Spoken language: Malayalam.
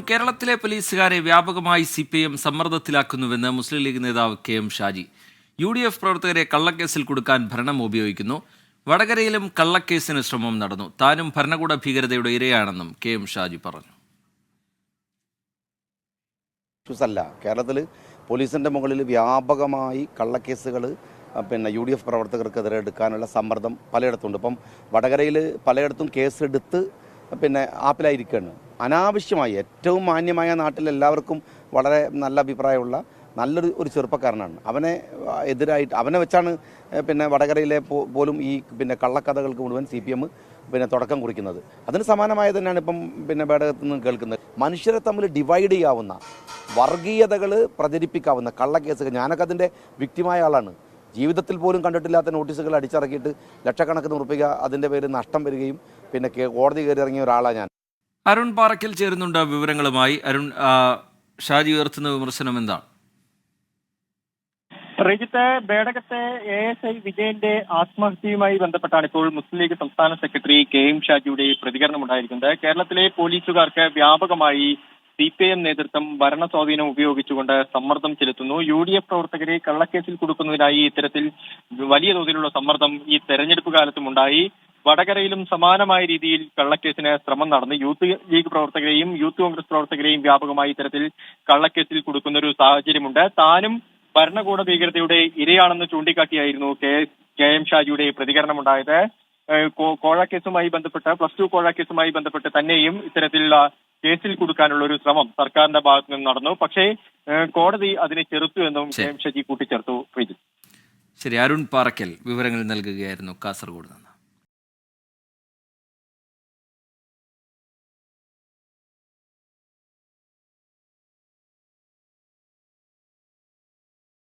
കേരളത്തിലെ പോലീസുകാരെ വ്യാപകമായി സിപിഎം സമ്മർദ്ദത്തിലാക്കുന്നുവെന്ന് മുസ്ലിം ലീഗ് നേതാവ് കെ.എം. ഷാജി. യു.ഡി.എഫ് പ്രവർത്തകരെ കള്ളക്കേസിൽ കുടുക്കാൻ ഭരണം ഉപയോഗിക്കുന്നു. വടകരയിലും കള്ളക്കേസിന് ശ്രമം നടന്നു. താനും ഭരണകൂട ഭീകരതയുടെ ഇരയാണെന്നും കെ.എം. ഷാജി പറഞ്ഞു. കേരളത്തിൽ പോലീസിന്റെ മുകളിൽ വ്യാപകമായി കള്ളക്കേസുകൾ യു.ഡി.എഫ് പ്രവർത്തകർക്കെതിരെ എടുക്കാനുള്ള സമ്മർദ്ദം പലയിടത്തുണ്ട്. ഇപ്പം വടകരയിൽ പലയിടത്തും കേസെടുത്ത് ആപ്പിലായിരിക്കുകയാണ്. അനാവശ്യമായി ഏറ്റവും മാന്യമായ നാട്ടിൽ എല്ലാവർക്കും വളരെ നല്ല അഭിപ്രായമുള്ള നല്ലൊരു ചെറുപ്പക്കാരനാണ്. അവനെ വെച്ചാണ് വടകരയിലെ പോലും ഈ കള്ളക്കഥകൾക്ക് മുഴുവൻ CPM തുടക്കം കുറിക്കുന്നത്. അതിന് സമാനമായ തന്നെയാണ് ഇപ്പം ബേഡകത്ത് നിന്ന് കേൾക്കുന്നത്. മനുഷ്യരെ തമ്മിൽ ഡിവൈഡ് ചെയ്യാവുന്ന, വർഗീയതകൾ പ്രചരിപ്പിക്കാവുന്ന കള്ളക്കേസുകൾ. ഞാനൊക്കെ അതിൻ്റെ വിക്ടിമായ ആളാണ്. ജീവിതത്തിൽ പോലും കണ്ടിട്ടില്ലാത്ത നോട്ടീസുകൾ അടിച്ചിറക്കിയിട്ട് ലക്ഷക്കണക്കിന് ഉറുപ്പിക അതിൻ്റെ പേര് നഷ്ടം വരികയും കോടതി കയറി ഇറങ്ങിയ ഒരാളാണ് ഞാൻ. അരുൺ പാറയ്ക്കൽ ചേരുന്നുണ്ട് വിവരങ്ങളുമായി. അരുൺ, ഷാജി ഉയർത്തുന്ന വിമർശനം എന്താണ്? റീജിത്ത്, ബേഡകത്തെ ASI വിജയന്റെ ആത്മഹത്യയുമായി ബന്ധപ്പെട്ടാണ് ഇപ്പോൾ മുസ്ലിം ലീഗ് സംസ്ഥാന സെക്രട്ടറി കെ.എം. ഷാജിയുടെ പ്രതികരണം ഉണ്ടായിരിക്കുന്നത്. കേരളത്തിലെ പോലീസുകാർക്ക് വ്യാപകമായി CPIM നേതൃത്വം ഭരണ സ്വാധീനം ഉപയോഗിച്ചുകൊണ്ട് സമ്മർദ്ദം ചെലുത്തുന്നു. UDF പ്രവർത്തകരെ കള്ളക്കേസിൽ കൊടുക്കുന്നതിനായി ഇത്തരത്തിൽ വലിയ തോതിലുള്ള സമ്മർദ്ദം ഈ തെരഞ്ഞെടുപ്പ് കാലത്തും ഉണ്ടായി. വടകരയിലും സമാനമായ രീതിയിൽ കള്ളക്കേസിന് ശ്രമം നടന്നു. യൂത്ത് ലീഗ് പ്രവർത്തകരെയും യൂത്ത് കോൺഗ്രസ് പ്രവർത്തകരെയും വ്യാപകമായി ഇത്തരത്തിൽ കള്ളക്കേസിൽ കൊടുക്കുന്ന ഒരു സാഹചര്യമുണ്ട്. താനും ഭരണകൂട ഭീകരതയുടെ ഇരയാണെന്ന് ചൂണ്ടിക്കാട്ടിയായിരുന്നു കെ.എം. ഷാജിയുടെ പ്രതികരണമുണ്ടായത്. കോഴ കേസുമായി ബന്ധപ്പെട്ട് +2 കോഴ കേസുമായി ബന്ധപ്പെട്ട് തന്നെയും ഇത്തരത്തിലുള്ള കേസിൽ കൊടുക്കാനുള്ള ഒരു ശ്രമം സർക്കാരിന്റെ ഭാഗത്തു നിന്ന് നടന്നു. പക്ഷേ കോടതി അതിനെ ചെറുത്തു എന്നും കെ.എം. ഷാജി കൂട്ടിച്ചേർത്തു. ശരി, അരുൺ പാറയ്ക്കൽ വിവരങ്ങൾ നൽകുകയായിരുന്നു കാസർഗോഡ് നിന്ന്.